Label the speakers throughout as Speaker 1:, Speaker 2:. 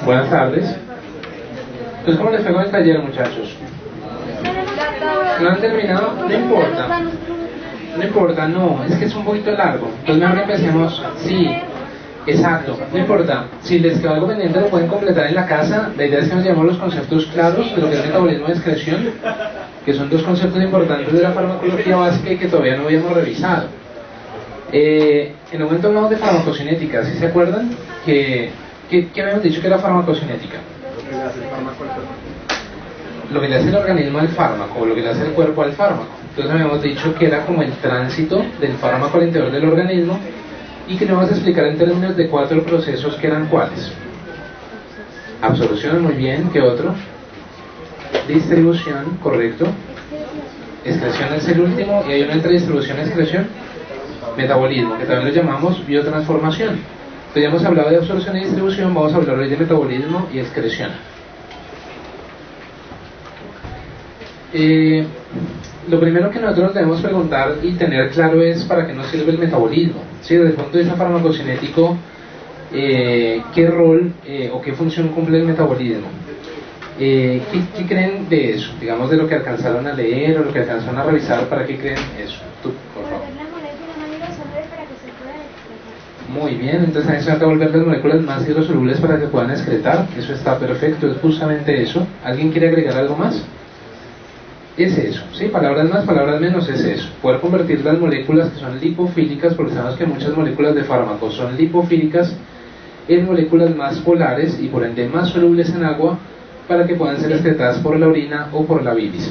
Speaker 1: Buenas tardes. Pues, ¿cómo les fue con el taller, muchachos? ¿No han terminado? No importa. No importa, no, es que es un poquito largo. Entonces mejor que empecemos. Sí, exacto, no importa. Si les quedó algo pendiente lo pueden completar en la casa. La idea es que nos llevemos los conceptos claros de lo que es metabolismo y excreción, que son dos conceptos importantes de la farmacología básica y que todavía no habíamos revisado. En un momento hablamos de farmacocinética, ¿sí se acuerdan? ¿Qué habíamos dicho que era farmacocinética? Lo que le hace el organismo al fármaco, o lo que le hace el cuerpo al fármaco. Entonces habíamos dicho que era como el tránsito del fármaco al interior del organismo, y que le vamos a explicar en términos de 4 procesos que eran ¿cuáles? Absorción, muy bien. ¿Qué otro? Distribución, correcto. Excreción es el último, y hay una entre distribución y excreción, metabolismo, que también lo llamamos biotransformación. Entonces ya hemos hablado de absorción y distribución, vamos a hablar hoy de metabolismo y excreción. Lo primero que nosotros debemos preguntar y tener claro es ¿para qué nos sirve el metabolismo? ¿Sí? Desde el punto de vista farmacocinético, ¿qué rol o qué función cumple el metabolismo? ¿Qué creen de eso? Digamos, de lo que alcanzaron a leer o lo que alcanzaron a revisar, ¿para qué creen eso? Tú, por favor. Muy bien, entonces ahí se van a volver las moléculas más hidrosolubles para que puedan excretar. Eso está perfecto, es justamente eso. ¿Alguien quiere agregar algo más? Es eso, ¿sí? Palabras más, palabras menos, es eso. Poder convertir las moléculas que son lipofílicas, porque sabemos que muchas moléculas de fármacos son lipofílicas, en moléculas más polares y por ende más solubles en agua, para que puedan ser excretadas por la orina o por la bilis.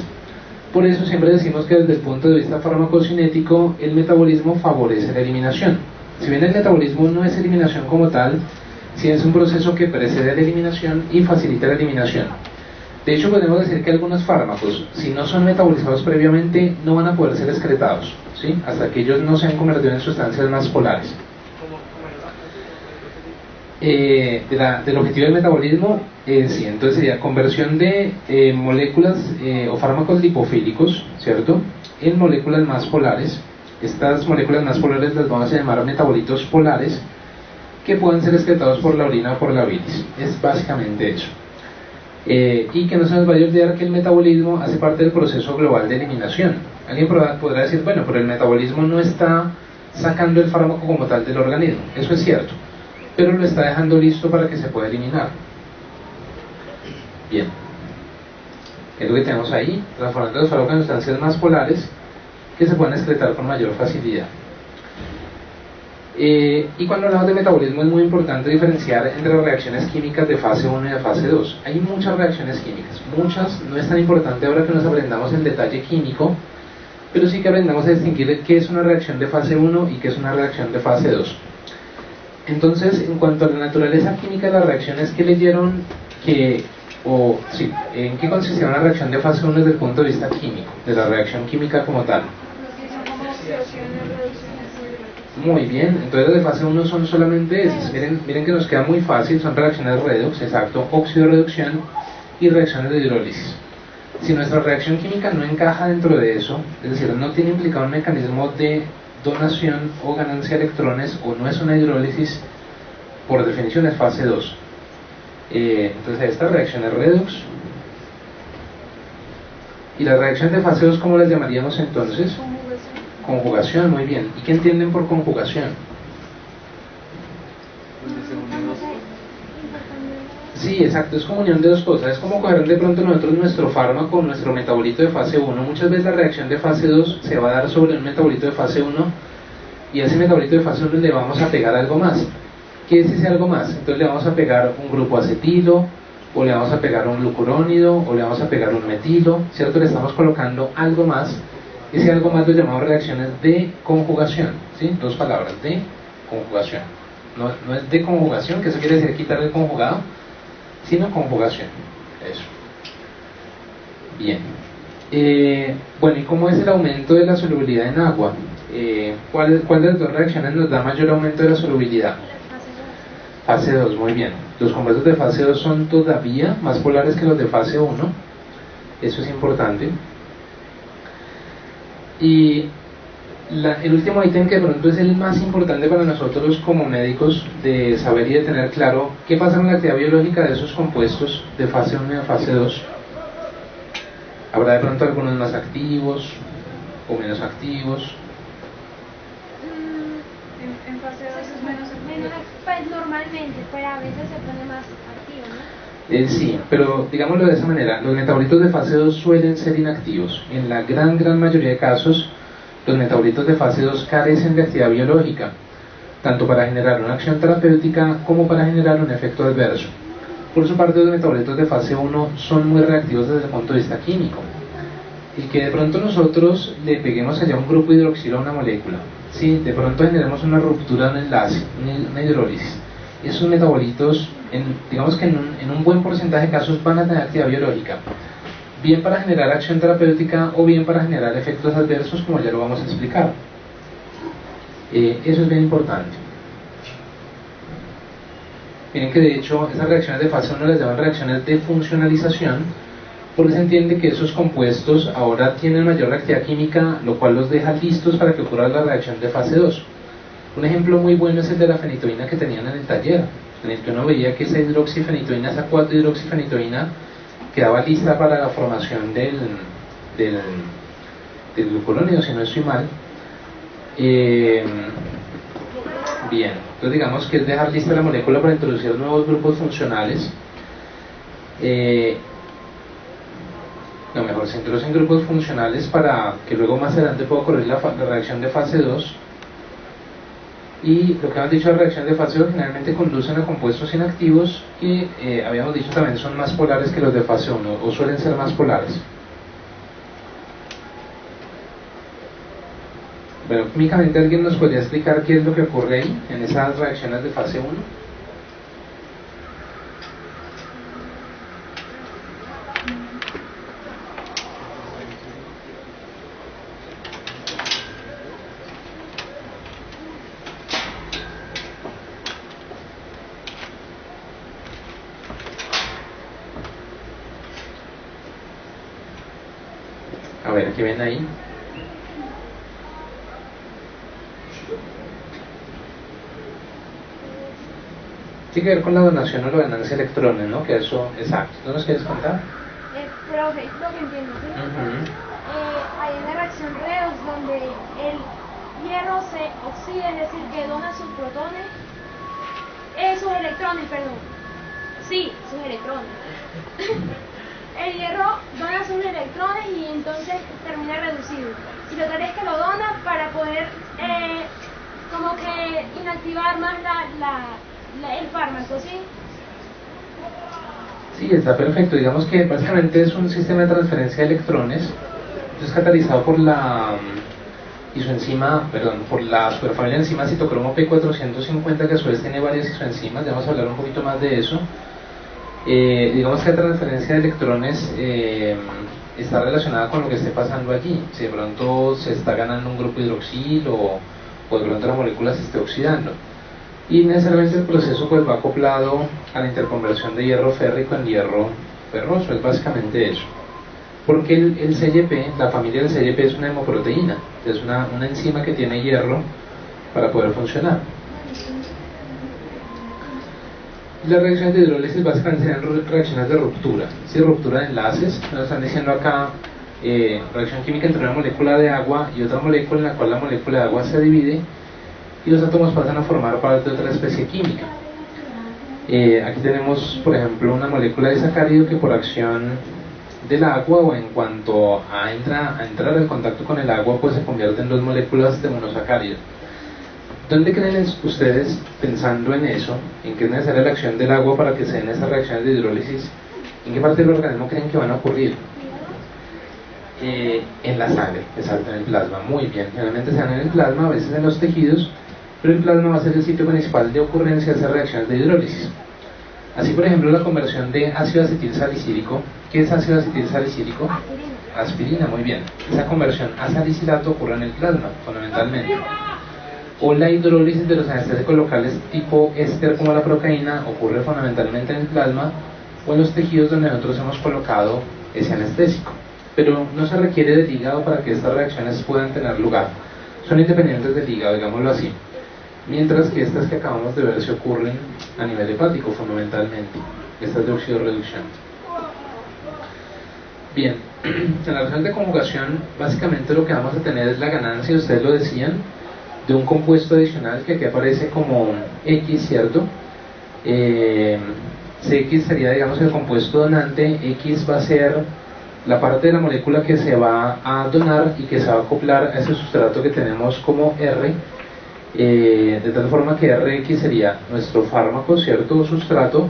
Speaker 1: Por eso siempre decimos que desde el punto de vista farmacocinético, el metabolismo favorece la eliminación. Si bien el metabolismo no es eliminación como tal, sí es un proceso que precede a la eliminación y facilita la eliminación. De hecho, podemos decir que algunos fármacos, si no son metabolizados previamente, no van a poder ser excretados, ¿sí? Hasta que ellos no se han convertido en sustancias más polares. Del objetivo del metabolismo, sí, entonces sería conversión de moléculas o fármacos lipofílicos, ¿cierto?, en moléculas más polares. Estas moléculas más polares las vamos a llamar metabolitos polares, que pueden ser excretados por la orina o por la bilis. Es básicamente eso. Y que no se nos vaya a olvidar que el metabolismo hace parte del proceso global de eliminación. Alguien podrá decir, bueno, pero el metabolismo no está sacando el fármaco como tal del organismo. Eso es cierto, pero lo está dejando listo para que se pueda eliminar. Bien, es lo que tenemos ahí, transformando los fármacos en sustancias más polares que se pueden excretar con mayor facilidad. Y cuando hablamos de metabolismo es muy importante diferenciar entre las reacciones químicas de fase 1 y de fase 2. Hay muchas reacciones químicas, muchas. No es tan importante ahora que nos aprendamos el detalle químico, pero sí que aprendamos a distinguir qué es una reacción de fase 1 y qué es una reacción de fase 2. Entonces, en cuanto a la naturaleza química de las reacciones que leyeron, ¿en qué consistía una reacción de fase 1 desde el punto de vista químico, de la reacción química como tal? Muy bien, entonces las de fase 1 son solamente esas. Miren que nos queda muy fácil, son reacciones redox, exacto, óxido-reducción y reacciones de hidrólisis. Si nuestra reacción química no encaja dentro de eso, es decir, no tiene implicado un mecanismo de donación o ganancia de electrones, o no es una hidrólisis, por definición es fase 2. Entonces esta reacción es redox. ¿Y las reacciones de fase 2 cómo las llamaríamos entonces? Conjugación, muy bien. ¿Y qué entienden por conjugación? Sí, exacto, es comunión de dos cosas. Es como coger de pronto nosotros nuestro fármaco, nuestro metabolito de fase 1. Muchas veces la reacción de fase 2 se va a dar sobre un metabolito de fase 1, y a ese metabolito de fase 1 le vamos a pegar algo más. ¿Qué es ese algo más? Entonces le vamos a pegar un grupo acetilo, o le vamos a pegar un glucurónido, o le vamos a pegar un metilo, ¿cierto? Le estamos colocando algo más. Ese algo más lo llamamos reacciones de conjugación, ¿sí? Dos palabras, de conjugación. No es de conjugación, que eso quiere decir quitar el conjugado, sino conjugación. Eso. Bien. Bueno, ¿y cómo es el aumento de la solubilidad en agua? ¿Cuál de las dos reacciones nos da mayor aumento de la solubilidad? Fase 2, muy bien. Los compuestos de fase 2 son todavía más polares que los de fase 1. Eso es importante. Y El último ítem, que de pronto es el más importante para nosotros como médicos de saber y de tener claro qué pasa con la actividad biológica de esos compuestos de fase 1 y de fase 2. Habrá de pronto algunos más activos o menos activos.
Speaker 2: En fase 2 es menos activo. Pues normalmente, pero a veces se pone más activo, ¿no?
Speaker 1: Sí, pero digámoslo de esa manera, los metabolitos de fase 2 suelen ser inactivos. En la gran mayoría de casos, los metabolitos de fase 2 carecen de actividad biológica, tanto para generar una acción terapéutica como para generar un efecto adverso. Por su parte, los metabolitos de fase 1 son muy reactivos desde el punto de vista químico. Y que de pronto nosotros le peguemos allá un grupo hidroxilo a una molécula, ¿sí? De pronto generemos una ruptura de un enlace, una hidrólisis. Esos metabolitos, digamos que en un buen porcentaje de casos van a tener actividad biológica, bien para generar acción terapéutica o bien para generar efectos adversos, como ya lo vamos a explicar. Eso es bien importante. Miren que de hecho esas reacciones de fase 1 las llaman reacciones de funcionalización, porque se entiende que esos compuestos ahora tienen mayor reactividad química, lo cual los deja listos para que ocurra la reacción de fase 2. Un ejemplo muy bueno es el de la fenitoína que tenían en el taller, en el que uno veía que esa hidroxifenitoína, esa 4-hidroxifenitoína, quedaba lista para la formación del glucurónido, si no estoy mal. Bien, entonces digamos que es dejar lista la molécula para introducir nuevos grupos funcionales. Mejor, se introducen grupos funcionales para que luego más adelante pueda ocurrir la reacción de fase 2. Y lo que hemos dicho, la reacción de fase 2 generalmente conducen a compuestos inactivos que habíamos dicho también son más polares que los de fase 1, o suelen ser más polares. Bueno, químicamente, ¿alguien nos podría explicar qué es lo que ocurre ahí en esas reacciones de fase 1? A ver, ¿qué ven ahí? Tiene que ver con la donación o la ganancia de electrones, ¿no? Que eso, exacto. ¿No nos quieres contar?
Speaker 2: Profe, lo que entiendo, ¿sí? Hay una reacción redox donde el hierro se oxida, es decir, que dona sus protones, sus electrones, perdón. Sí, sus electrones. El hierro dona sus electrones y entonces termina reducido. Y lo que es que lo dona para poder como que inactivar más el fármaco, ¿sí?
Speaker 1: Sí, está perfecto. Digamos que básicamente es un sistema de transferencia de electrones. Esto es catalizado por la por la superfamilia de enzimas citocromo P450, que a su vez tiene varias isoenzimas. Ya vamos a hablar un poquito más de eso. Digamos que la transferencia de electrones está relacionada con lo que esté pasando allí. Si de pronto se está ganando un grupo hidroxilo o de pronto la molécula se esté oxidando. Y necesariamente el proceso pues va acoplado a la interconversión de hierro férrico en hierro ferroso, es básicamente eso. Porque el CYP, la familia del CYP es una hemoproteína, es una enzima que tiene hierro para poder funcionar. Las reacciones de hidrólisis básicamente serían reacciones de ruptura, ¿sí? Ruptura de enlaces. Nos están diciendo acá reacción química entre una molécula de agua y otra molécula, en la cual la molécula de agua se divide y los átomos pasan a formar parte de otra especie química. Aquí tenemos, por ejemplo, una molécula de sacárido que por acción del agua o en cuanto a entrar en contacto con el agua, pues se convierte en dos moléculas de monosacárido. ¿Dónde creen ustedes, pensando en eso, en que es necesaria la acción del agua para que se den esas reacciones de hidrólisis, en qué parte del organismo creen que van a ocurrir? En la sangre, exacto, en el plasma, muy bien. Generalmente se dan en el plasma, a veces en los tejidos, pero el plasma va a ser el sitio principal de ocurrencia de esas reacciones de hidrólisis. Así, por ejemplo, la conversión de ácido acetil salicílico. ¿Qué es ácido acetil salicílico? Aspirina, muy bien. Esa conversión a salicilato ocurre en el plasma, fundamentalmente. O la hidrólisis de los anestésicos locales tipo éster como la procaína ocurre fundamentalmente en el plasma o en los tejidos donde nosotros hemos colocado ese anestésico. Pero no se requiere del hígado para que estas reacciones puedan tener lugar. son independientes del hígado, digámoslo así. Mientras que estas que acabamos de ver se ocurren a nivel hepático fundamentalmente, estas de oxidorreducción. Bien, en la reacción de conjugación básicamente lo que vamos a tener es la ganancia, ustedes lo decían, de un compuesto adicional que aquí aparece como X, ¿cierto? CX sería, digamos, el compuesto donante, X va a ser la parte de la molécula que se va a donar y que se va a acoplar a ese sustrato que tenemos como R, de tal forma que Rx sería nuestro fármaco, ¿cierto? O sustrato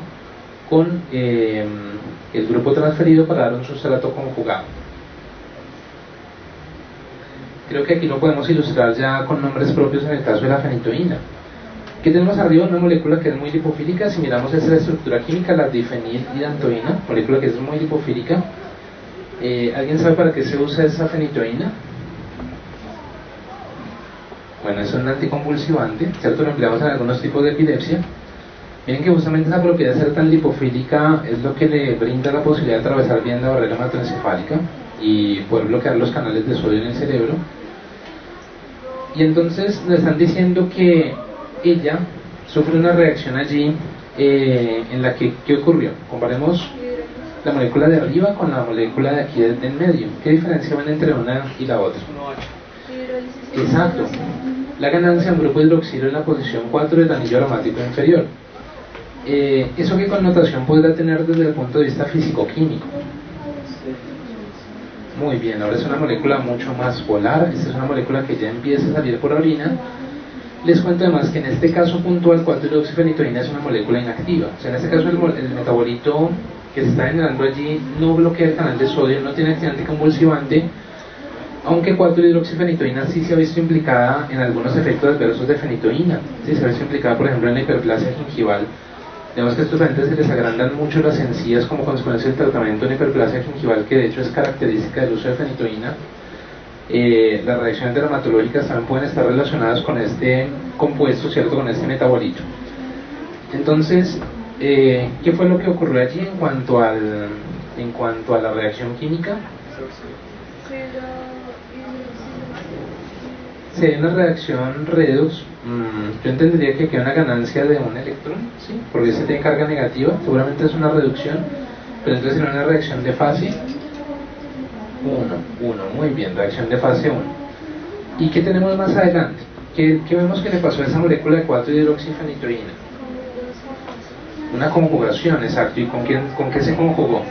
Speaker 1: con el grupo transferido para dar un sustrato conjugado. Creo que aquí lo podemos ilustrar ya con nombres propios en el caso de la fenitoína. ¿Qué tenemos arriba? Una molécula que es muy lipofílica. Si miramos esta estructura química, la difenilhidantoína, molécula que es muy lipofílica. ¿Alguien sabe para qué se usa esa fenitoína? Bueno, es un anticonvulsivante, ¿cierto? Lo empleamos en algunos tipos de epilepsia. Miren que justamente esa propiedad de ser tan lipofílica es lo que le brinda la posibilidad de atravesar bien la barrera hematoencefálica y poder bloquear los canales de sodio en el cerebro. Y entonces nos están diciendo que ella sufre una reacción allí en la que, ¿qué ocurrió? Comparemos la molécula de arriba con la molécula de aquí del medio. ¿Qué diferencia van entre una y la otra? Exacto. La ganancia de un grupo hidroxilo en la posición 4 del anillo aromático inferior. ¿Eso qué connotación podrá tener desde el punto de vista físico-químico? Muy bien, ahora es una molécula mucho más polar. Esta es una molécula que ya empieza a salir por orina. Les cuento además que en este caso puntual 4-hidroxifenitoína es una molécula inactiva. O sea, en este caso el metabolito que se está generando allí no bloquea el canal de sodio, no tiene actividad anticonvulsivante, aunque 4-hidroxifenitoína sí se ha visto implicada en algunos efectos adversos de fenitoína. Sí, se ha visto implicada, por ejemplo, en la hiperplasia gingival. Vemos que a estos pacientes se les agrandan mucho las encías como consecuencia del tratamiento en hiperplasia gingival, que de hecho es característica del uso de fenitoína. Las reacciones dermatológicas también pueden estar relacionadas con este compuesto, ¿cierto? Con este metabolito. Entonces, ¿qué fue lo que ocurrió allí en cuanto a la reacción química? Si hay una reacción redox, yo entendería que queda una ganancia de un electrón, ¿sí? Porque este tiene carga negativa, seguramente es una reducción, pero entonces será una reacción de fase 1, muy bien, reacción de fase 1. ¿Y qué tenemos más adelante? ¿Qué vemos que le pasó a esa molécula de 4-hidroxifenitoína? Una conjugación, exacto. ¿Y con qué se conjugó?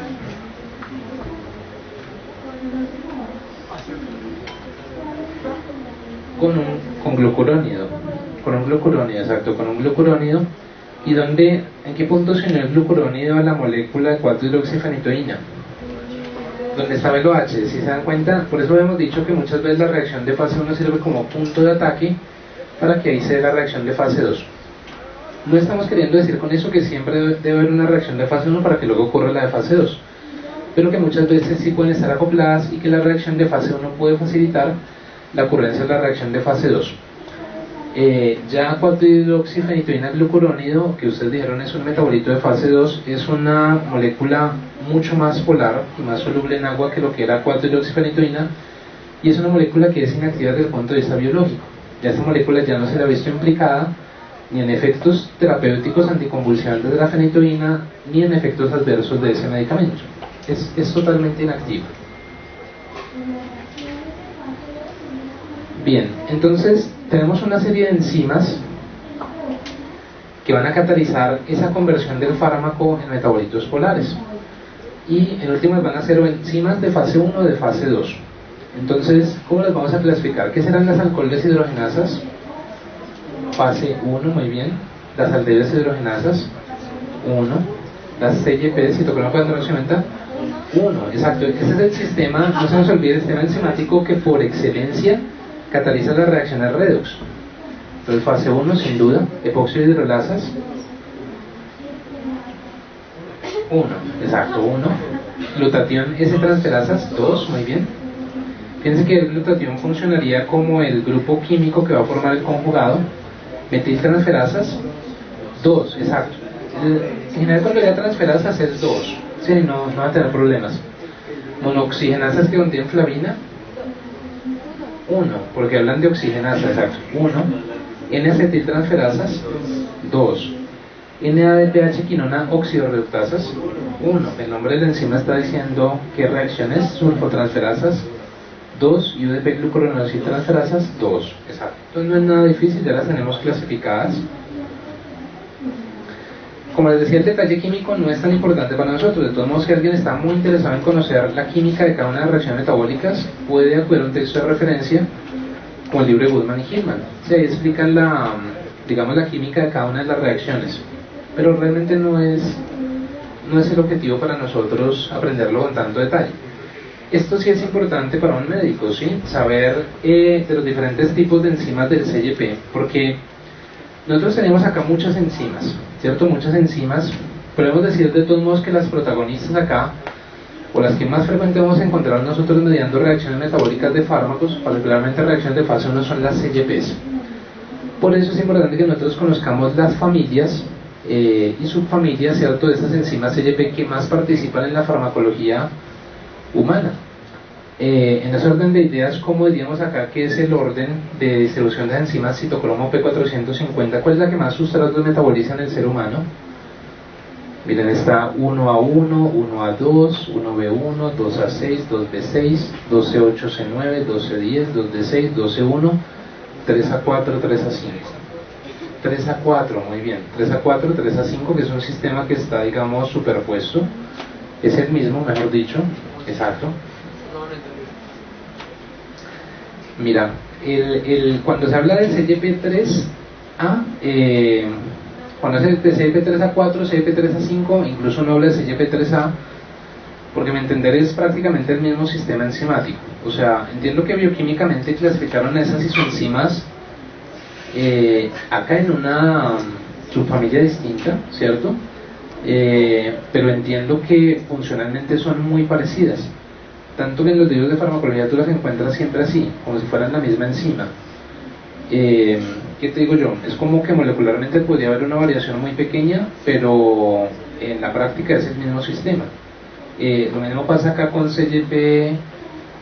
Speaker 1: Con glucurónido. Con un glucurónido, exacto, con un glucurónido. ¿Y en qué punto se unió el glucurónido a la molécula de 4-hidroxifenitoína? Donde estaba el OH, si se dan cuenta, por eso hemos dicho que muchas veces la reacción de fase 1 sirve como punto de ataque para que ahí se dé la reacción de fase 2. No estamos queriendo decir con eso que siempre debe haber una reacción de fase 1 para que luego ocurra la de fase 2, pero que muchas veces sí pueden estar acopladas y que la reacción de fase 1 puede facilitar la ocurrencia de la reacción de fase 2. Ya 4-hidroxifenitoína glucurónido, que ustedes dijeron es un metabolito de fase 2, es una molécula mucho más polar y más soluble en agua que lo que era 4-hidroxifenitoína, y es una molécula que es inactiva desde el punto de vista biológico. Ya esta molécula ya no se la ha visto implicada ni en efectos terapéuticos anticonvulsivantes de la fenitoína, ni en efectos adversos de ese medicamento. Es totalmente inactiva. Bien, entonces tenemos una serie de enzimas que van a catalizar esa conversión del fármaco en metabolitos polares, y en últimas van a ser enzimas de fase 1 o de fase 2. Entonces, ¿cómo las vamos a clasificar? ¿Qué serán las alcoholes deshidrogenasas? Fase 1, muy bien. Las aldehídos deshidrogenasas, 1. Las CYP, si tocaron cuando nos cuenta, 1, exacto. Ese es el sistema, no se nos olvide, el sistema enzimático que por excelencia cataliza las reacciones redox. Entonces, fase 1, sin duda, epóxido hidrolasas, 1, exacto, 1. Glutatión S-transferasas, 2, muy bien. Fíjense que el glutatión funcionaría como el grupo químico que va a formar el conjugado. Metiltransferasas, 2, exacto. En general cuando haya transferasas es 2, sí, no va a tener problemas. Monoxigenasas que contienen flavina, 1, porque hablan de oxigenasa, exacto, 1, N-acetiltransferasas, 2, NADPH quinona oxidorreductasas, 1, el nombre de la enzima está diciendo qué reacción es, sulfotransferasas, 2, y UDP glucuronosiltransferasas, 2, exacto. Entonces no es nada difícil, ya las tenemos clasificadas. Como les decía, el detalle químico no es tan importante para nosotros. De todos modos, si alguien está muy interesado en conocer la química de cada una de las reacciones metabólicas, puede acudir a un texto de referencia como el libro de Goodman y Hillman. Sí, ahí explican digamos, la química de cada una de las reacciones, pero realmente no es el objetivo para nosotros aprenderlo con tanto detalle. Esto sí es importante para un médico, ¿sí? Saber de los diferentes tipos de enzimas del CYP, porque nosotros tenemos acá muchas enzimas, ¿cierto? Muchas enzimas. Podemos decir de todos modos que las protagonistas acá, o las que más frecuentemente vamos a encontrar nosotros mediando reacciones metabólicas de fármacos, particularmente reacciones de fase 1, son las CYPs. Por eso es importante que nosotros conozcamos las familias y subfamilias, ¿cierto?, de esas enzimas CYP que más participan en la farmacología humana. En ese orden de ideas, como diríamos acá que es el orden de distribución de enzimas citocromo P450, ¿cuál es la que más sustratos metaboliza en el ser humano? Miren, está 1A1, 1A2, 1B1, 2A6, 2B6, 12A8C9, 12A10, 2D6, 12A1, 3A4, 3A5. 3A4, muy bien, 3A4, 3A5, que es un sistema que está, digamos, superpuesto. Es el mismo, mejor dicho, exacto. Mira, cuando se habla del CYP3A, cuando se habla de CYP3A4, CYP3A5, incluso no habla de CYP3A, porque mi entender es prácticamente el mismo sistema enzimático. O sea, entiendo que bioquímicamente clasificaron esas isoenzimas acá en una subfamilia distinta, ¿cierto? Pero entiendo que funcionalmente son muy parecidas. Tanto que en los libros de farmacología tú las encuentras siempre así, como si fueran la misma enzima. ¿Qué te digo yo? Es como que molecularmente podría haber una variación muy pequeña, pero en la práctica es el mismo sistema. Lo mismo pasa acá con CYP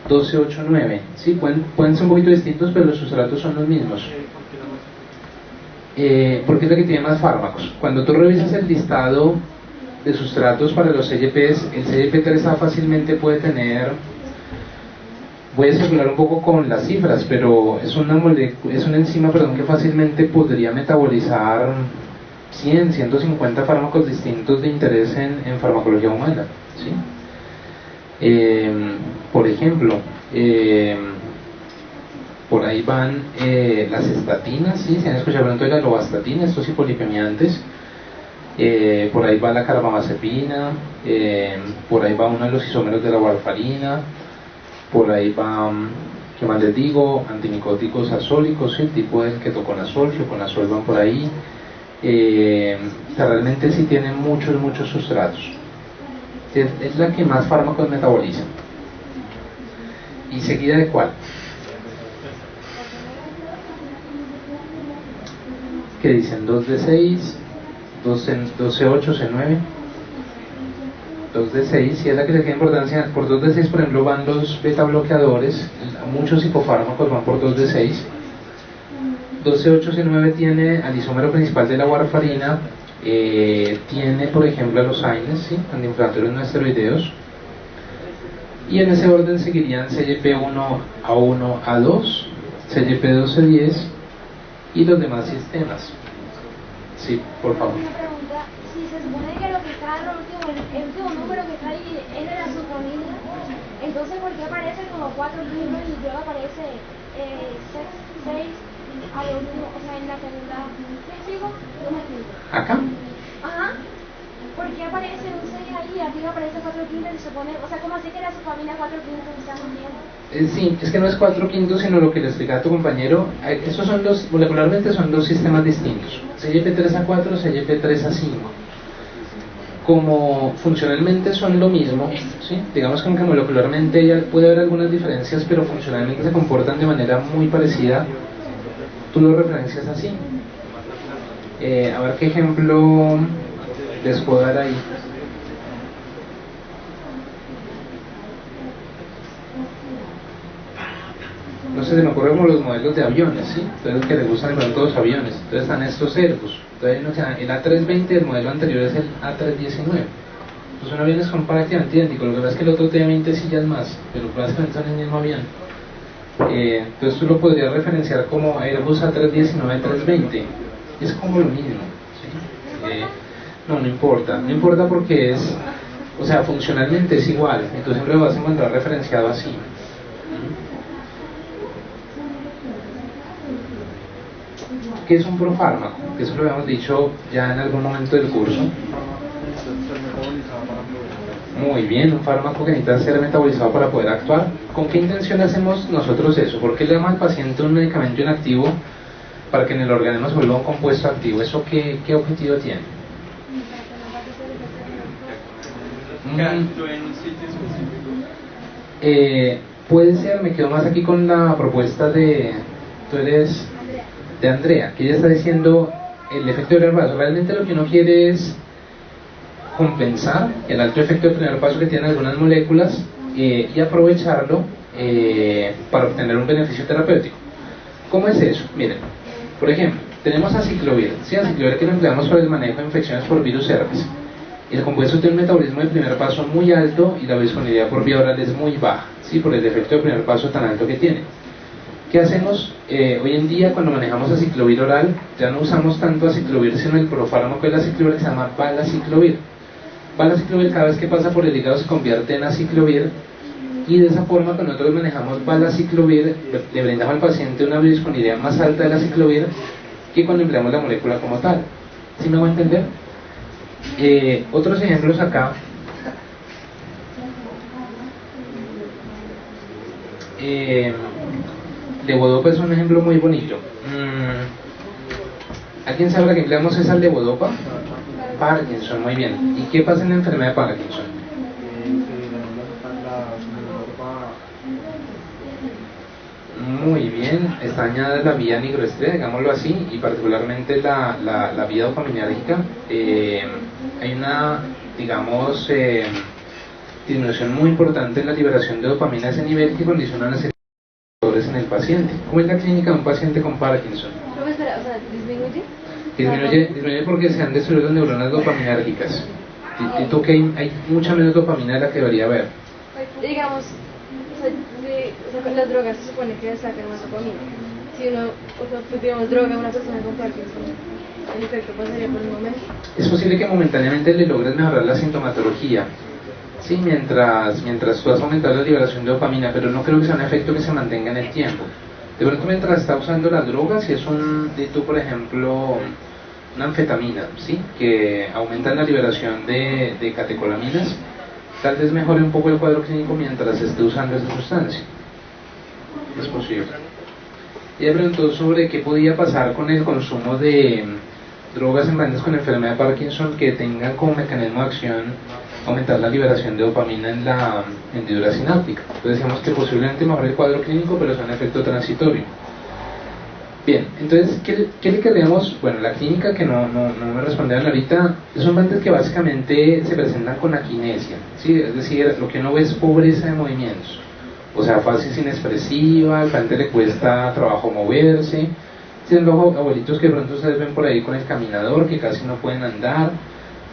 Speaker 1: 1289. Sí, pueden ser un poquito distintos, pero los sustratos son los mismos. Porque es la que tiene más fármacos. Cuando tú revisas el listado de sustratos para los CYPs, el CYP3A fácilmente puede tener, voy a especular un poco con las cifras, pero es una enzima, que fácilmente podría metabolizar 100, 150 fármacos distintos de interés en farmacología humana, ¿sí? Por ejemplo, por ahí van las estatinas, ¿sí? Se han escuchado pronto de la lovastatina, estos hipolipemiantes. Por ahí va la carbamazepina, por ahí va uno de los isómeros de la warfarina, por ahí va, ¿qué más les digo? Antimicóticos azólicos, ¿sí? El tipo del ketoconazol, fluconazol van por ahí. O sea, realmente sí tienen muchos sustratos. Es la que más fármacos metaboliza. ¿Y seguida de cuál? ¿Qué dicen? 2D6, 12A8, C9, 2D6, si es la que le queda importancia. Por 2D6, por ejemplo, van los beta bloqueadores, muchos hipofármacos van por 2D6. 12A8, C9 tiene al isómero principal de la warfarina, tiene, por ejemplo, a los AINES, ¿sí? Antiinflamatorios no esteroideos, y en ese orden seguirían CYP1A1, A2, CYP1210 y los demás sistemas. Sí, por favor.
Speaker 2: Una pregunta, si se supone que lo que está el último número que está ahí es de la subfamilia, entonces ¿por qué aparece como 4 libros y luego aparece 6 al último, o sea, en la segunda? ¿Me explico? No me explico.
Speaker 1: ¿Acá?
Speaker 2: Ajá. ¿Por qué aparece un 6 ahí y aquí aparece 4 quintos y se pone, o sea, ¿cómo así que la subfamilia 4 quintos estamos viendo?
Speaker 1: Sí, es que no es 4 quintos, sino lo que le explicaba a tu compañero. Estos son molecularmente son dos sistemas distintos, CYP3A4, CYP3A5. Como funcionalmente son lo mismo, ¿sí? Digamos que aunque molecularmente ya puede haber algunas diferencias, pero funcionalmente se comportan de manera muy parecida, tú lo referencias así. A ver qué ejemplo les puedo dar ahí. Los se me ocurre como los modelos de aviones, ¿sí? Entonces, que les gustan de todos los aviones. Entonces están estos Airbus. Entonces, no sé, el A320, el modelo anterior es el A319. Pues son aviones son prácticamente idénticos. Lo que pasa es que el otro tiene 20 sillas más, pero básicamente son el mismo avión. Entonces tú lo podrías referenciar como Airbus A319, A320. Es como lo mismo, ¿sí? No importa. No importa porque es, o sea, funcionalmente es igual. Entonces siempre lo vas a encontrar referenciado así. ¿Qué es un profármaco? Que eso lo habíamos dicho ya en algún momento del curso. Muy bien, un fármaco que necesita ser metabolizado para poder actuar. ¿Con qué intención hacemos nosotros eso? ¿Por qué le damos al paciente un medicamento inactivo para que en el organismo se vuelva un compuesto activo? ¿Eso qué objetivo tiene? Puede ser, me quedo más aquí con la propuesta de... Tú eres... de Andrea, que ella está diciendo el efecto del primer paso. Realmente lo que uno quiere es compensar el alto efecto del primer paso que tienen algunas moléculas y aprovecharlo para obtener un beneficio terapéutico. ¿Cómo es eso? Miren, por ejemplo, tenemos aciclovir, ¿sí? Aciclovir que lo empleamos para el manejo de infecciones por virus herpes. El compuesto tiene un metabolismo de primer paso muy alto y la disponibilidad por vía oral es muy baja, ¿sí? Por el efecto del primer paso tan alto que tiene. ¿Qué hacemos hoy en día cuando manejamos aciclovir oral? Ya no usamos tanto aciclovir, sino el profármaco del aciclovir que se llama valaciclovir. Valaciclovir cada vez que pasa por el hígado se convierte en aciclovir y de esa forma cuando nosotros manejamos valaciclovir le brindamos al paciente una biodisponibilidad más alta del aciclovir que cuando empleamos la molécula como tal. ¿Sí me voy a entender? Otros ejemplos acá. Levodopa es un ejemplo muy bonito. ¿Alguien sabe la que empleamos es al levodopa? Parkinson, muy bien. ¿Y qué pasa en la enfermedad de Parkinson? Muy bien, está dañada la vía nigroestrella, digámoslo así, y particularmente la vía dopaminérgica. Hay una, digamos, disminución muy importante en la liberación de dopamina a ese nivel que condiciona una serie en el paciente. ¿Cómo es la clínica de un paciente con Parkinson?
Speaker 2: ¿Cómo espera? O sea, ¿disminuye?
Speaker 1: Disminuye porque se han destruido las neuronas dopaminérgicas. Siento que hay mucha menos dopamina de la que debería haber.
Speaker 2: Digamos, o sea, con las drogas se supone que sacan más dopamina. Si uno, pues digamos, droga a una persona con Parkinson, el efecto pasaría por un momento.
Speaker 1: Es posible que momentáneamente le logres mejorar la sintomatología, sí, mientras tú vas a aumentar la liberación de dopamina, pero no creo que sea un efecto que se mantenga en el tiempo. De pronto mientras está usando las drogas, si es por ejemplo, una anfetamina, ¿sí? Que aumenta la liberación de catecolaminas, tal vez mejore un poco el cuadro clínico mientras esté usando esa sustancia. Es posible. Ella preguntó sobre qué podía pasar con el consumo de drogas en pacientes con enfermedad de Parkinson que tengan como mecanismo de acción aumentar la liberación de dopamina en la hendidura sináptica. Entonces decíamos que posiblemente mejore el cuadro clínico, pero es un efecto transitorio. Bien, entonces, ¿qué le queremos? Bueno, la clínica que no me respondieron ahorita, son pacientes que básicamente se presentan con aquinesia, ¿sí? Es decir, lo que uno ve es pobreza de movimientos, o sea, fácil inexpresiva, al paciente le cuesta trabajo moverse, siendo abuelitos que de pronto ustedes ven por ahí con el caminador, que casi no pueden andar,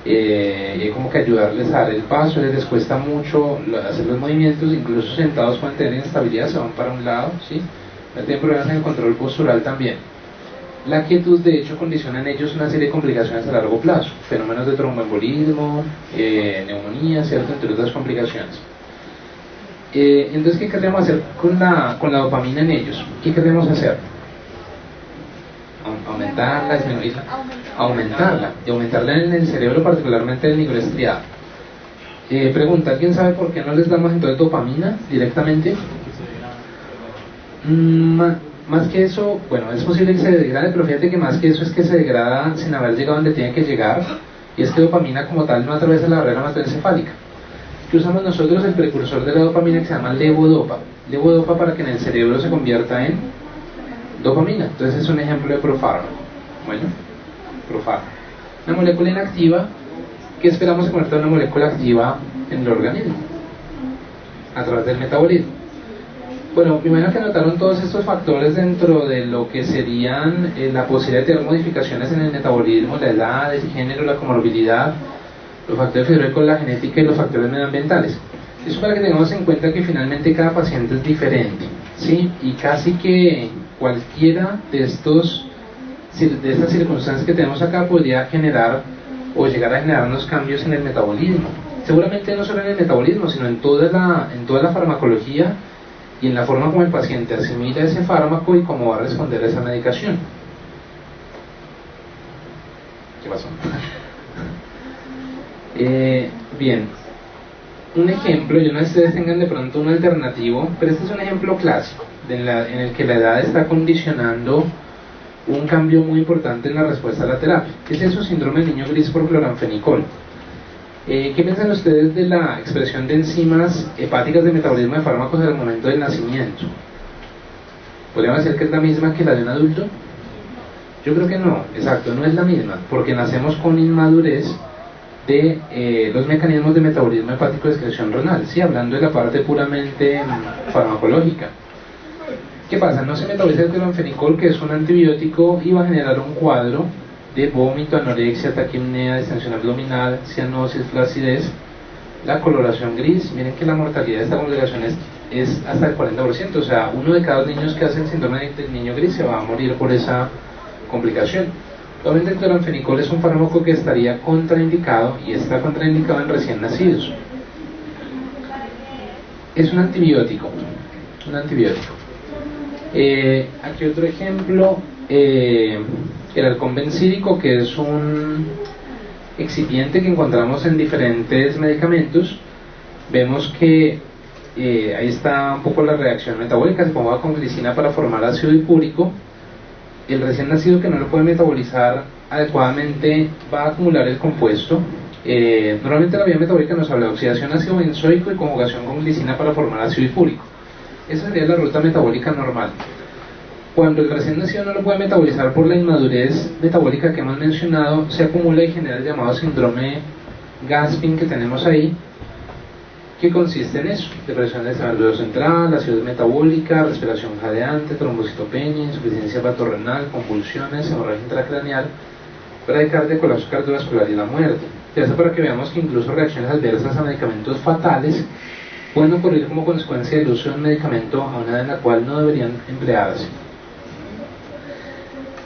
Speaker 1: y hay como que ayudarles a dar el paso, les cuesta mucho hacer los movimientos, incluso sentados pueden tener inestabilidad, se van para un lado, ¿sí? Tienen problemas en el control postural también. La quietud de hecho condiciona en ellos una serie de complicaciones a largo plazo, fenómenos de tromboembolismo, neumonía, ¿cierto? Entre otras complicaciones. Entonces, ¿qué queremos hacer con la dopamina en ellos? ¿Qué queremos hacer? Aumentarla, disminuirla, aumentarla en el cerebro, particularmente el nigroestriado. Pregunta, ¿alguien sabe por qué no les damos entonces dopamina directamente? Más que eso, bueno, es posible que se degrade, pero fíjate que más que eso es que se degrada sin haber llegado donde tiene que llegar, y es que dopamina como tal no atraviesa la barrera hematoencefálica. Que usamos nosotros el precursor de la dopamina que se llama levodopa para que en el cerebro se convierta en dopamina. Entonces es un ejemplo de profármaco. Bueno, profármaco, una molécula inactiva que esperamos se convierta en una molécula activa en el organismo a través del metabolismo. Bueno, me imagino que notaron todos estos factores dentro de lo que serían la posibilidad de tener modificaciones en el metabolismo, la edad, el género, la comorbilidad, los factores fisiológicos, la genética y los factores medioambientales. Eso para que tengamos en cuenta que finalmente cada paciente es diferente, ¿sí? Y casi que cualquiera de estas circunstancias que tenemos acá podría generar o llegar a generar unos cambios en el metabolismo. Seguramente no solo en el metabolismo, sino en toda la farmacología y en la forma como el paciente asimila ese fármaco y cómo va a responder a esa medicación. ¿Qué pasó? Bien, un ejemplo, yo no sé si ustedes tengan de pronto un alternativo, pero este es un ejemplo clásico en el que la edad está condicionando un cambio muy importante en la respuesta a la terapia. ¿Qué es eso? Síndrome del niño gris por cloranfenicol. ¿Qué piensan ustedes de la expresión de enzimas hepáticas de metabolismo de fármacos al momento del nacimiento? ¿Podríamos decir que es la misma que la de un adulto? Yo creo que no, exacto, no es la misma, porque nacemos con inmadurez de los mecanismos de metabolismo hepático de excreción renal, sí, hablando de la parte puramente farmacológica. ¿Qué pasa? No se metaboliza el cloranfenicol, que es un antibiótico, y va a generar un cuadro de vómito, anorexia, taquipnea, distensión abdominal, cianosis, flacidez, la coloración gris. Miren que la mortalidad de esta coloración es hasta el 40%, o sea, 1 de cada 2 niños que hacen síndrome del niño gris se va a morir por esa complicación. Obviamente el cloranfenicol es un fármaco que estaría contraindicado y está contraindicado en recién nacidos. Es un antibiótico. Aquí otro ejemplo, el halcón bencídico, que es un excipiente que encontramos en diferentes medicamentos. Vemos que ahí está un poco la reacción metabólica, se ponga con glicina para formar ácido hipúrico. El recién nacido que no lo puede metabolizar adecuadamente va a acumular el compuesto. Normalmente la vía metabólica nos habla de oxidación ácido benzoico y conjugación con glicina para formar ácido hipúrico. Esa sería la ruta metabólica normal. Cuando el recién nacido no lo puede metabolizar por la inmadurez metabólica que hemos mencionado, se acumula y genera el llamado síndrome Gaspin que tenemos ahí, que consiste en eso: depresión del sistema nervioso central, acidez metabólica, respiración jadeante, trombocitopenia, insuficiencia hepatorenal, convulsiones, hemorragia intracraneal, bradicardia, colapso cardiovascular y la muerte. Eso para que veamos que incluso reacciones adversas a medicamentos fatales pueden ocurrir como consecuencia del uso de un medicamento a una edad en la cual no deberían emplearse.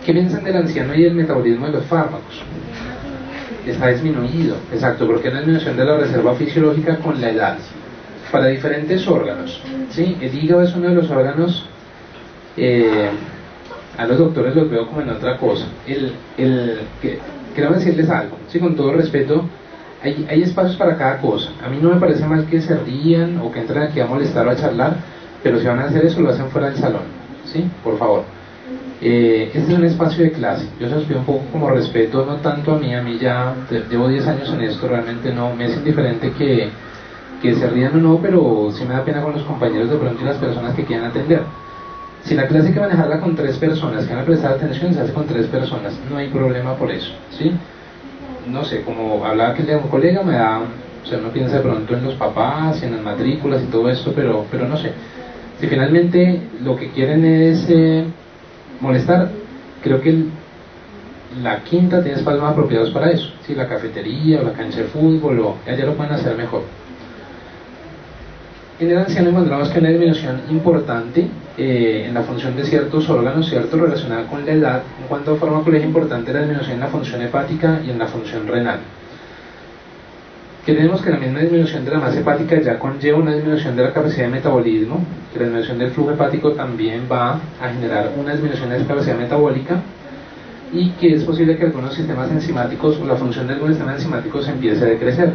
Speaker 1: ¿Qué piensan del anciano y del metabolismo de los fármacos? Está disminuido, exacto, porque es la disminución de la reserva fisiológica con la edad, para diferentes órganos, ¿sí? El hígado es uno de los órganos, a los doctores los veo como en otra cosa. Quiero decirles algo, ¿sí? Con todo respeto, hay espacios para cada cosa. A mí no me parece mal que se rían o que entren aquí a molestar o a charlar, pero si van a hacer eso, lo hacen fuera del salón, ¿sí? Por favor. Este es un espacio de clase. Yo se los pido un poco como respeto, no tanto a mí ya llevo 10 años en esto, realmente no me es indiferente que se rían o no, pero sí me da pena con los compañeros de pronto y las personas que quieran atender. Si la clase hay que manejarla con 3 personas que van a prestar atención, se hace con 3 personas, no hay problema por eso, ¿sí? No sé, como hablaba que de un colega, o sea, uno piensa de pronto en los papás y en las matrículas y todo esto, pero no sé. Si finalmente lo que quieren es molestar, creo que la quinta tiene espacios más apropiados para eso, ¿sí? La cafetería o la cancha de fútbol, allá lo pueden hacer mejor. En el anciano encontramos que hay una disminución importante en la función de ciertos órganos, ¿cierto?, relacionada con la edad. En cuanto a farmacología, importante la disminución en la función hepática y en la función renal. Que tenemos que la misma disminución de la masa hepática ya conlleva una disminución de la capacidad de metabolismo, que la disminución del flujo hepático también va a generar una disminución de la capacidad metabólica, y que es posible que algunos sistemas enzimáticos o la función de algunos sistemas enzimáticos empiece a decrecer.